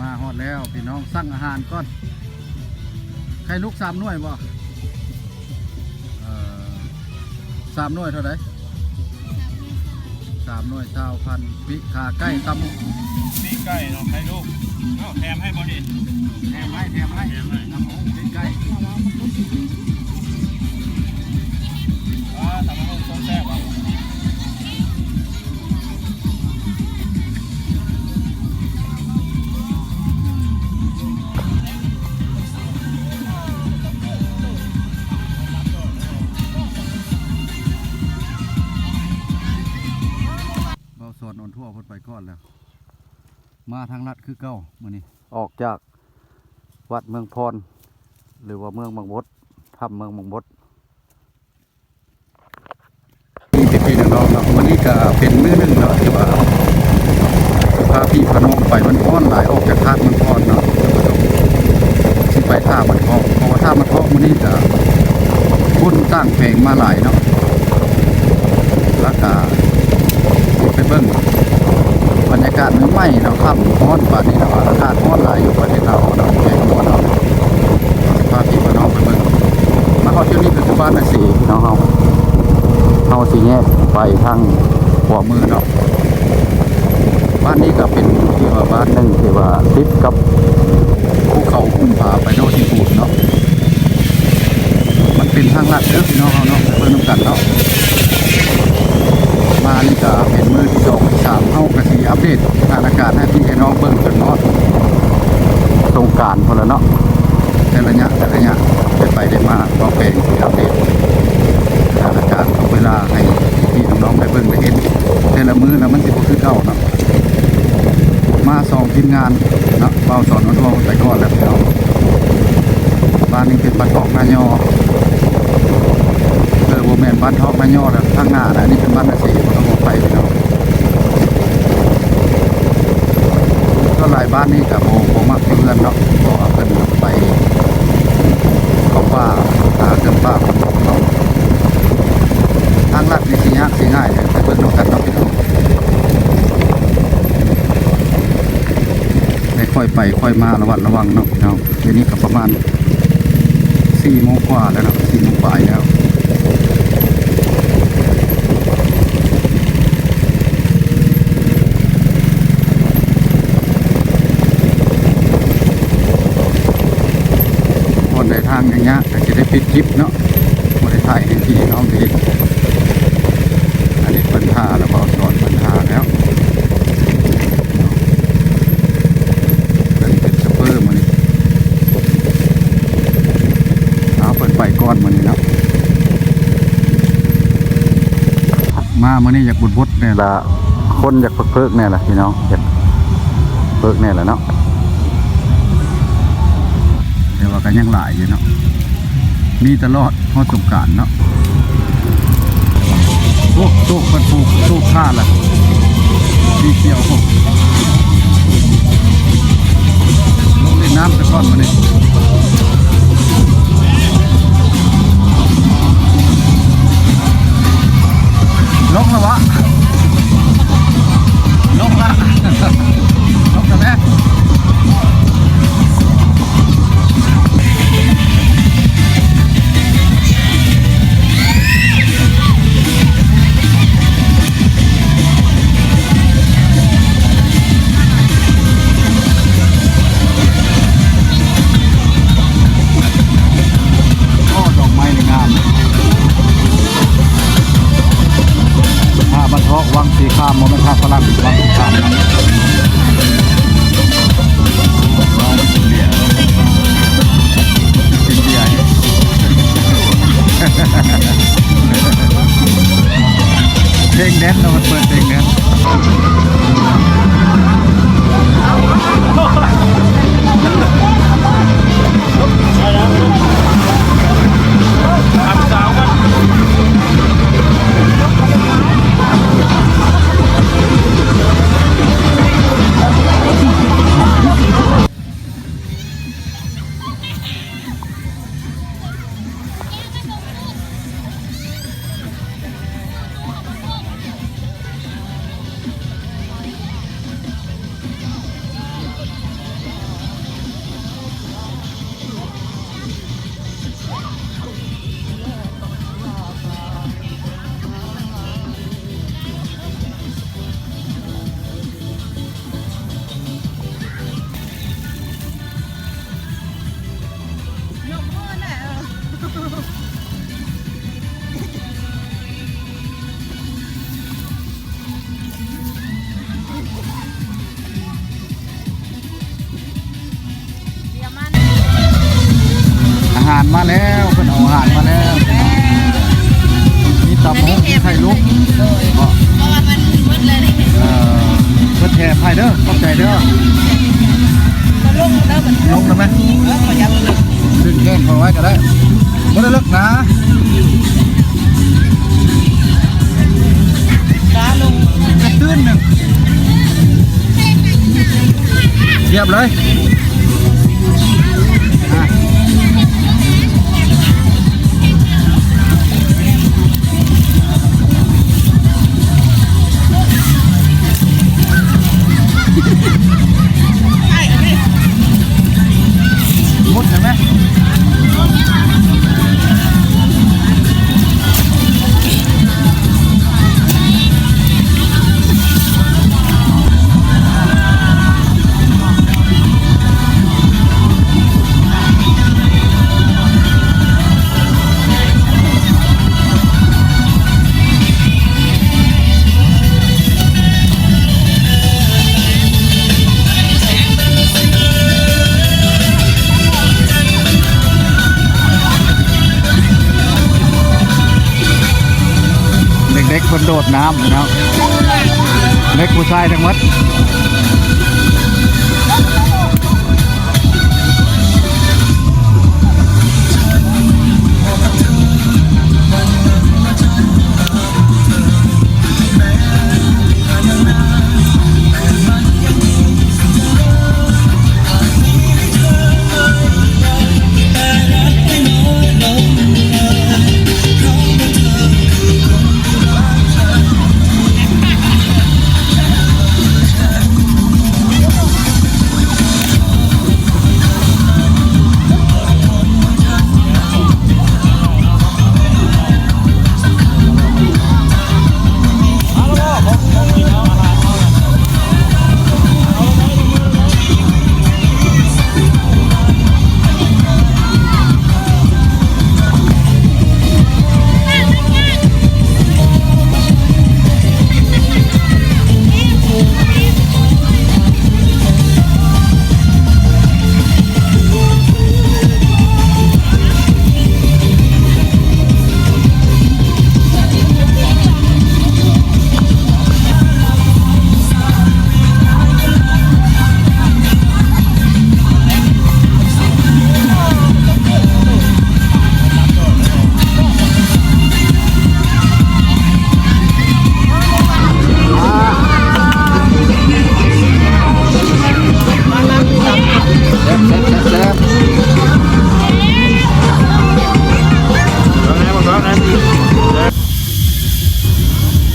มาฮอดแล้วพี่น้องสั่งอาหารก่อนไข่ลูก3 หน่วยบ่3 หน่วยเท่าไหร่3 หน่วย1,000ปิขาไก่ตำปีไก่เนาะไข่ลูกแถมให้บ่ดิแถมให้น้ำหมูปีไก่ทำให้ต้นแซ่บอ่ะสอนอนทั่วพ้นไปก่อนแล้วมาทางลัดคือเก้ามื้อนี้ออกจากวัดเมืองพรหรือว่าเมืองบางบดทำเมืองบางบดพี่น้องเนาะวันนี้ก็เป็นมื้อนึงเนาะที่ว่าพาพี่พน้องไปมันพรหลายออกจากท่ามันพรเนาะที่ไปท่ามันพรเพราะว่าท่ามันพรมื้อนี้ก็คนตั้งแผงมาหลายเนาะแล้วก็ไปเบิ่งบรรยากาศใหม่ๆเนาะค่ำร้อนป่านนี้เนาะอากาศร้อนหลายอยู่ประเทศเราเนาะแก่ตัวเนาะพาพี่น้องไปเบิ่งมาฮอดเที่ยวนี้คือบ้านน่ะสิพี่น้องเฮาสิแยกไปทางขวามือเนาะบ้านนี้ก็เป็นที่ว่าบ้านนึงที่ว่าติดกับภูเขาคุ้มผาไปโน่นที่พูดเนาะมันเป็นทางลัดเด้อพี่น้องเฮาเนาะเพิ่นนำกันเนาะมานี่ก็เป็นมือที่2 ที่ 3เข้ากระสีอัปเดตสถานการณ์ให้พี่น้องเบิ่งกันเนาะสงกรานต์พอแล้วเนาะแต่ระยะไปได้มาก็เป็นอัปเดตสถานการณ์เวลาให้พี่น้องได้เบิ่งได้เห็นแต่ละมือนะมันสิบ่คือเก่าเนาะมา2 ทีมงานเนาะเบาสอนอนทั่วไปก่อนแล้วพี่น้องบ้านนี้เป็นบ้านทอกนายอโบแมนบ้านทอกนายอแล้วข้างหน้านะนี่เป็นบ้านนาสีมันต้องออกไปพี่น้องก็หลายบ้านนี่กับโบมักเพื่อนเนาะก็เอาเพื่อนไปเขาป่าหาเกินป่าทางลัดนี่สิยากสิง่ายแต่เพื่อนนอกกันเนาะพี่น้องได้ค่อยไปค่อยมาระวัดระวังเนาะพี่น้องเดี๋ยวนี้ก็ประมาณ4 โมงกว่าแล้วเนาะ4 โมงบ่ายแล้วในทางอย่างเงี้ยก็จะได้ปิดคลิปเนาะบริถ่ายให้พี่น้องดีอันนี้ปัญหาแล้วก็สอนปัญหาแล้วเป็นสเปอร์มันนี่เอาเปิดไปก้อนมันนี่เนาะมามันนี่อยากบุดบุดเนี่ยละคนอยากเพิกเนี่ยแหละพี่น้องอยากเพิกเนี่ยแหละเนาะแต่ว่ากันยังหลายอยู่เนาะมีตลอดพอสงกรานต์เนาะโอ้โต๊ะมันผูกโต๊ะผ้าละดีเขียวผมลงเล่นน้ำตะก้อนมาเนี่ยลงแล้ววะลงละลงแล้วแม่วังสีข้ามโมเมนต์ท่าพลังวังสีข้ามนะกินเบียร์เพลงแดนเราเปิดเพลงแดน หารมาแล้วเพิ่นเอาอาหารมาแล้วมีตับหมูไข่ลูกก็ เพราะว่ามันมืดเลยนี่ เพิ่นแถมให้เด้อขอบใจเด้อ ก็ลงเด้อมัน ลงได้ไหม ขอยับลึก ดึงแข้งเขาไว้ก็ได้บ่ได้เลิกนะ จ้าลง กระตื้นหนึ่งเรียบเลยอ่ะมุดเห็นไหมเด็กๆคนโดดน้ำนะครับเด็กผู้ชายทั้งหมด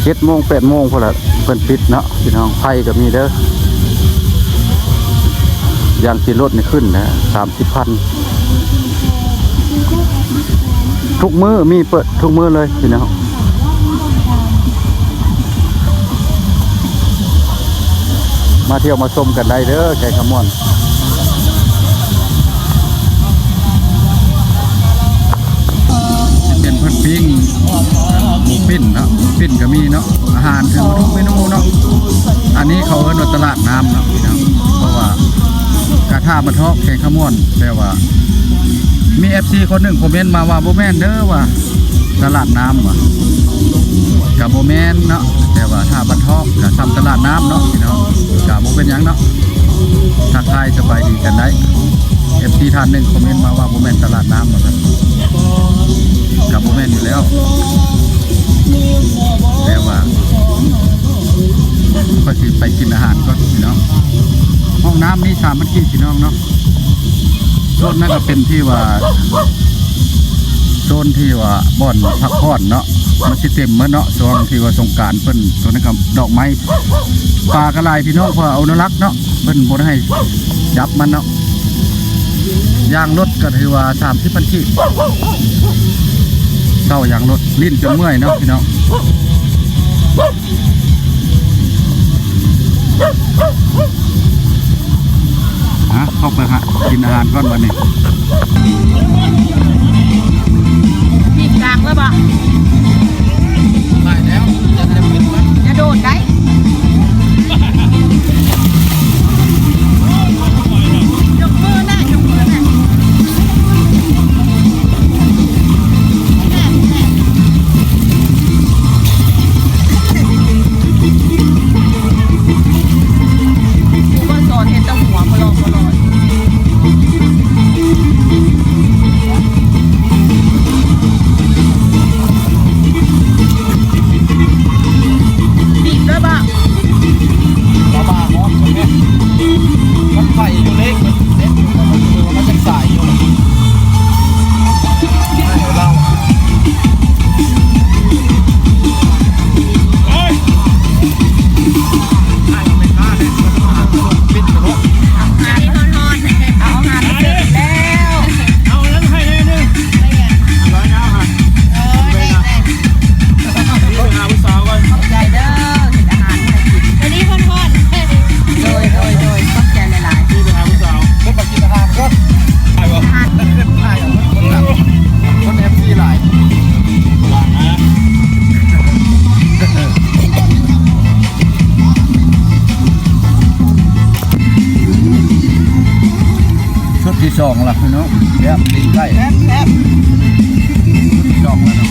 7 โมง 8 โมงพอละเพิ่นปิดเนาะพี่น้องไฟก็มีเด้อยางขี่รถนี่ขึ้นนะ30,000ทุกมื้อมีเปิดทุกมื้อเลยพี่น้องมาเที่ยวมาชมกันได้เด้อแกงขมวนเป็นเพิ่นปิ้งหมูปิ้นเนาะปิ้นก็มีเนาะอาหารถึงทุกเมนูเนาะอันนี้เขาเอิ้นว่าตลาดน้ำเนาะพี่น้องเพราะว่ากระทาบรรทอกแกงขมวนแต่ว่ามี FC คนหนึ่งคอมเมนต์มาว่าบ่แม่นเด้อว่าตลาดน้ำว่ะกับบ่แม่นเนาะแต่ว่าถ้าบรรทอกก็ซ้ำตลาดน้ำเนาะพี่น้องก็บ่เป็นหยังเนาะทักทายสบายดีกันได้ FC ท่านหนึ่งคอมเมนต์มาว่าบ่แม่นตลาดน้ำว่าซั่นกับบ่แม่นอยู่แล้วแต่ว่าก็สิไปกินอาหารก็พี่น้องห้องน้ำมี3มันกี่พี่น้องเนาะโซนนั้นก็เป็นที่ว่าโซนที่ว่าบ่อนพักผ่อนเนาะมันสิเต็มมื้อเนาะช่วงที่ว่าสงกรานต์เพิ่นตัวนั้นก็ดอกไม้ปลากระไรพี่น้องเพอเอาอนุรักษ์เนาะเพิ่นบ่ได้ให้จับมันเนาะยางรถก็ถือว่า30,000กิเศร้ายางรถลิ้นจนเมื่อยเนาะพี่น้องเข้าไปกินอาหารก่อนวันนี้ มีกลางแล้วปะ ได้แล้วจะได้ปิดมัน จะโดดได้ยกมือหน้ายกมือหน้า ไผ่อยู่เล็กมันเล็กอยู่มันคือมันจะสายอยู่เรา เฮ้ย ให้มันไม่ฆ่าเลยมันมาปิดกระโดด งานนี้ฮอนๆเอางานเสร็จแล้ว เอาแล้วให้ได้นึง ไม่อ่ะ ร้อยน้ำค่ะ ได้ นี่ไปหาผู้สาวก่อน ขอบใจเด้อเห็นอาหารให้กินวันนี้ฮอนๆโดยขอบใจหลายๆ นี่ไปหาผู้สาว เพิ่มมากินอาหารก็ ไปบ่ อาหาร ได้คนหลับคนFC หลาย หลังนะ ชุดที่สองล่ะพี่น้องแบบตีใกล้ แซ่บ ชุดที่สองแล้วเนาะ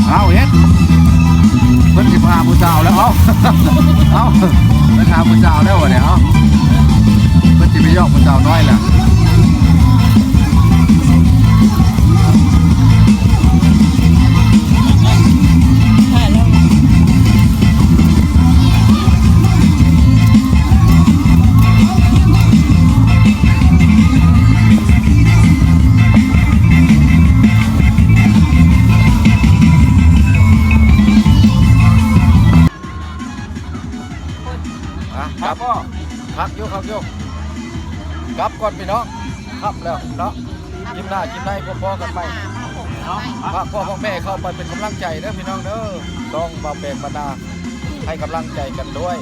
เอาเฮ็ดเพิ่นสิพาผู้สาวแล้วเอาเอาไปหาผู้สาวแล้ววะเนี่ยเอาเพิ่นสิไปยอกผู้สาวน้อยล่ะ ๆใช่แล้ว ครับพ่อพักโยกกลับก่อนพี่น้องครับแล้วเนาะกินหน้ากินในพ่อๆกันไป พระพ่อแม่เข้าไปเป็นกำลังใจเด้อพี่น้องเด้อต้องมาแบ่งบรรดาให้กำลังใจกันด้วย